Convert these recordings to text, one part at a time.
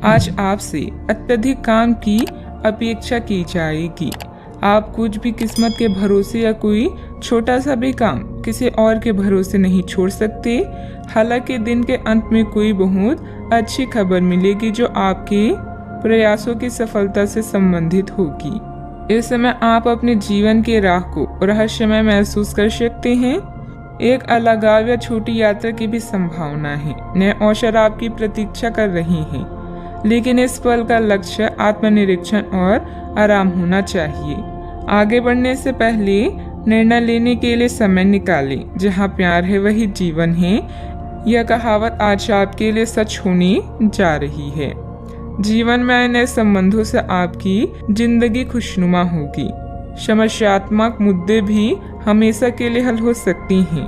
आज आपसे अत्यधिक काम की अपेक्षा की जाएगी। आप कुछ भी किस्मत के भरोसे या कोई छोटा सा भी काम किसी और के भरोसे नहीं छोड़ सकते। हालांकि दिन के अंत में कोई बहुत अच्छी खबर मिलेगी जो आपके प्रयासों की सफलता से संबंधित होगी। इस समय आप अपने जीवन के राह को रहस्यमय महसूस कर सकते हैं। एक अलगाव या छोटी यात्रा की भी संभावना है। नए अवसर आपकी प्रतीक्षा कर रही हैं, लेकिन इस पल का लक्ष्य आत्मनिरीक्षण और आराम होना चाहिए। आगे बढ़ने से पहले निर्णय लेने के लिए समय निकालें। जहाँ प्यार है वही जीवन है। यह कहावत आज आपके लिए सच होने जा रही है। जीवन में आए नए संबंधों से आपकी जिंदगी खुशनुमा होगी। समस्यात्मक मुद्दे भी हमेशा के लिए हल हो सकती हैं।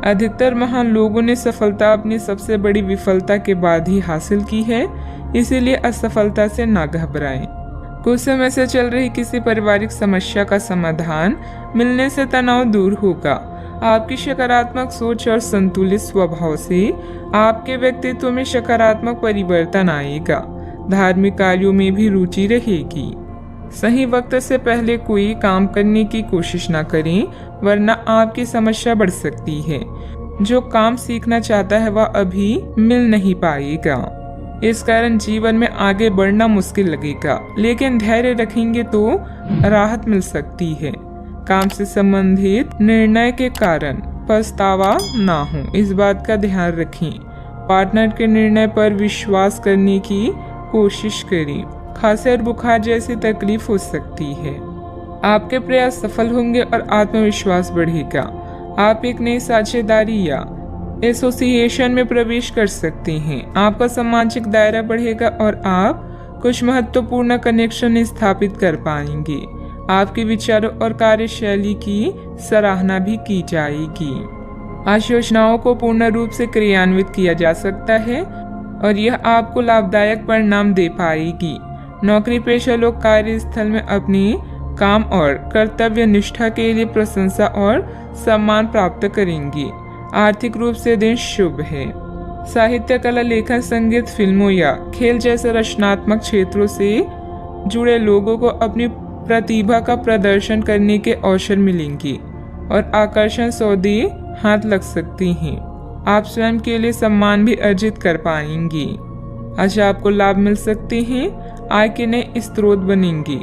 अधिकतर महान लोगों ने सफलता अपनी सबसे बड़ी विफलता के बाद ही हासिल की है, इसीलिए असफलता से ना घबराएं। कुछ समय से चल रही किसी पारिवारिक समस्या का समाधान मिलने से तनाव दूर होगा। आपकी सकारात्मक सोच और संतुलित स्वभाव से आपके व्यक्तित्व में सकारात्मक परिवर्तन आएगा। धार्मिक कार्यों में भी रुचि रहेगी। सही वक्त से पहले कोई काम करने की कोशिश न करें, वरना आपकी समस्या बढ़ सकती है। जो काम सीखना चाहता है वह अभी मिल नहीं पाएगा। इस कारण जीवन में आगे बढ़ना मुश्किल लगेगा, लेकिन धैर्य रखेंगे तो राहत मिल सकती है। काम से संबंधित निर्णय के कारण पछतावा ना हो, इस बात का ध्यान रखें। पार्टनर के निर्णय पर विश्वास करने की कोशिश करें। खांसी और बुखार जैसी तकलीफ हो सकती है। आपके प्रयास सफल होंगे और आत्मविश्वास बढ़ेगा। आप एक नई साझेदारी या एसोसिएशन में प्रवेश कर सकते हैं। आपका सामाजिक दायरा बढ़ेगा और आप कुछ महत्वपूर्ण कनेक्शन स्थापित कर पाएंगे। आपके विचारों और कार्यशैली की सराहना भी की जाएगी। आज योजनाओं को पूर्ण रूप से क्रियान्वित किया जा सकता है और यह आपको लाभदायक परिणाम दे पाएगी। नौकरी पेशा लोग कार्यस्थल में अपनी काम और कर्तव्य निष्ठा के लिए प्रशंसा और सम्मान प्राप्त करेंगे। आर्थिक रूप से दिन शुभ है। साहित्य, कला, लेखन, संगीत, फिल्मों या खेल जैसे रचनात्मक क्षेत्रों से जुड़े लोगों को अपनी प्रतिभा का प्रदर्शन करने के अवसर मिलेंगे और आकर्षण सौदे हाथ लग सकती हैं। आप स्वयं के लिए सम्मान भी अर्जित कर पाएंगे। आज आपको लाभ मिल सकते हैं। आय के नए स्रोत बनेंगे।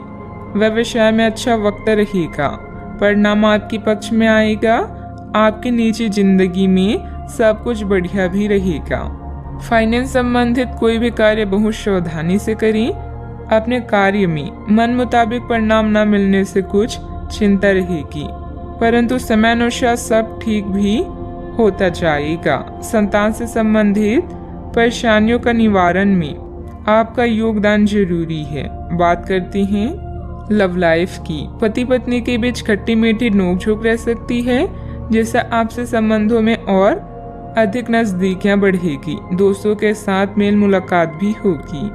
व्यवसाय में अच्छा वक्त रहेगा। परिणाम आपके पक्ष में आएगा। आपकी निजी जिंदगी में सब कुछ बढ़िया भी रहेगा। फाइनेंस संबंधित कोई भी कार्य बहुत सावधानी से करें। अपने कार्य में मन मुताबिक परिणाम न मिलने से कुछ चिंता रहेगी, परंतु समयानुसार सब ठीक भी होता जाएगा। संतान से संबंधित परेशानियों का निवारण में आपका योगदान जरूरी है। बात करते हैं लव लाइफ की। पति पत्नी के बीच खट्टी मीठी नोकझोंक रह सकती है, जिससे आपसे संबंधों में और अधिक नजदीकियां बढ़ेगी। दोस्तों के साथ मेल मुलाकात भी होगी।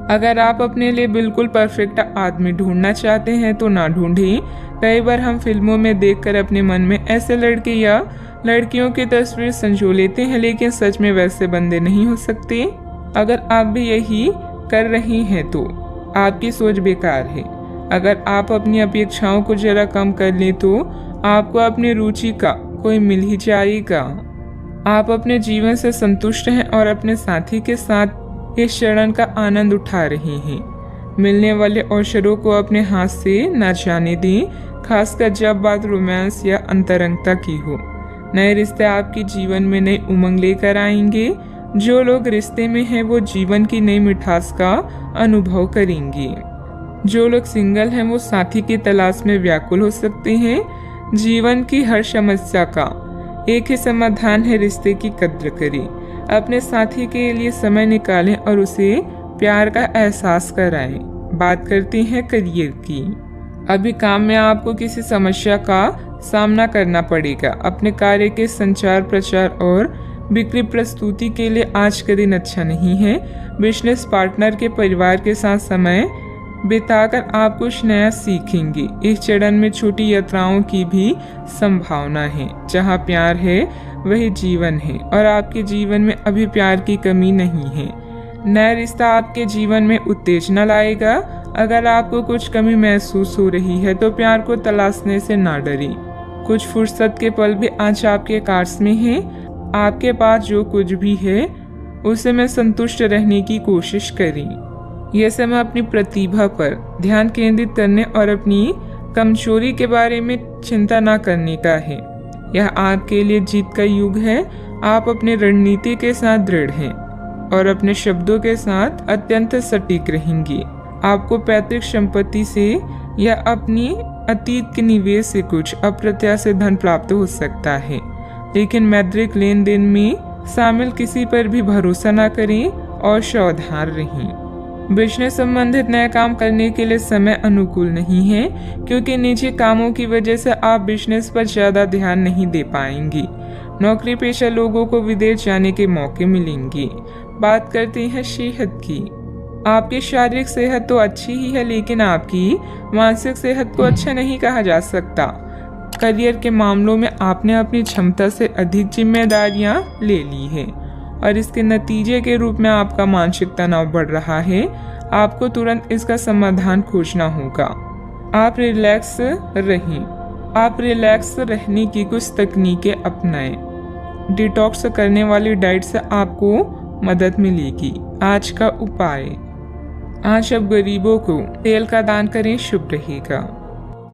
अगर आप अपने लिए बिल्कुल परफेक्ट आदमी ढूंढना चाहते हैं तो ना ढूंढें। कई बार हम फिल्मों में देखकर अपने मन में ऐसे लड़के या लड़कियों की तस्वीर संजो लेते हैं, लेकिन सच में वैसे बंदे नहीं हो सकते। अगर आप भी यही कर रही हैं तो आपकी सोच बेकार है। अगर आप अपनी अपेक्षाओं को जरा कम कर लें तो आपको अपनी रुचि का कोई मिल ही जाएगा। आप अपने जीवन से संतुष्ट हैं और अपने साथी के साथ इस क्षण का आनंद उठा रहे हैं। मिलने वाले अवसरों को अपने हाथ से न जाने दें, खासकर जब बात रोमांस या अंतरंगता की हो। नए रिश्ते आपके जीवन में नई उमंग लेकर आएंगे। जो लोग रिश्ते में हैं वो जीवन की नई मिठास का अनुभव करेंगे। जो लोग सिंगल हैं वो साथी की तलाश में व्याकुल हो सकते हैं। जीवन की हर समस्या का एक ही समाधान है, रिश्ते की कद्र करें। अपने साथी के लिए समय निकालें और उसे प्यार का एहसास कराएं। बात करते हैं करियर की। अभी काम में आपको किसी समस्या का सामना करना पड़ेगा। अपने कार्य के संचार, प्रचार और बिक्री प्रस्तुति के लिए आज का दिन अच्छा नहीं है। बिजनेस पार्टनर के परिवार के साथ समय बिताकर आप कुछ नया सीखेंगे। इस चरण में छोटी यात्राओं की भी संभावना है। जहाँ प्यार है वही जीवन है और आपके जीवन में अभी प्यार की कमी नहीं है, नया रिश्ता आपके जीवन में उत्तेजना लाएगा। अगर आपको कुछ कमी महसूस हो रही है तो प्यार को तलाशने से ना डरें। कुछ फुर्सत के पल भी आज आपके कार्ड्स में हैं। आपके पास जो कुछ भी है उसे में संतुष्ट रहने की कोशिश करें। यह समय अपनी प्रतिभा पर ध्यान केंद्रित करने और अपनी कमजोरी के बारे में चिंता न करने का है। यह आपके लिए जीत का युग है। आप अपनी रणनीति के साथ दृढ़ हैं और अपने शब्दों के साथ अत्यंत सटीक रहेंगे। आपको पैतृक संपत्ति से या अपनी अतीत के निवेश से कुछ अप्रत्याशित धन प्राप्त हो सकता है, लेकिन मौद्रिक लेन देन में शामिल किसी पर भी भरोसा न करें और सावधान रहें। बिजनेस संबंधित नया काम करने के लिए समय अनुकूल नहीं है, क्योंकि निजी कामों की वजह से आप बिजनेस पर ज्यादा ध्यान नहीं दे पाएंगे। नौकरी पेशा लोगों को विदेश जाने के मौके मिलेंगे। बात करते हैं सेहत की। आपकी शारीरिक सेहत तो अच्छी ही है, लेकिन आपकी मानसिक सेहत को अच्छा नहीं कहा जा सकता। करियर के मामलों में आपने अपनी क्षमता से अधिक जिम्मेदारियां ले ली है और इसके नतीजे के रूप में आपका मानसिक तनाव बढ़ रहा है। आपको तुरंत इसका समाधान खोजना होगा। आप रिलैक्स रहने की कुछ तकनीकें अपनाएं। डिटॉक्स करने वाली डाइट से आपको मदद मिलेगी। आज का उपाय, आज अब गरीबों को तेल का दान करें, शुभ रहेगा।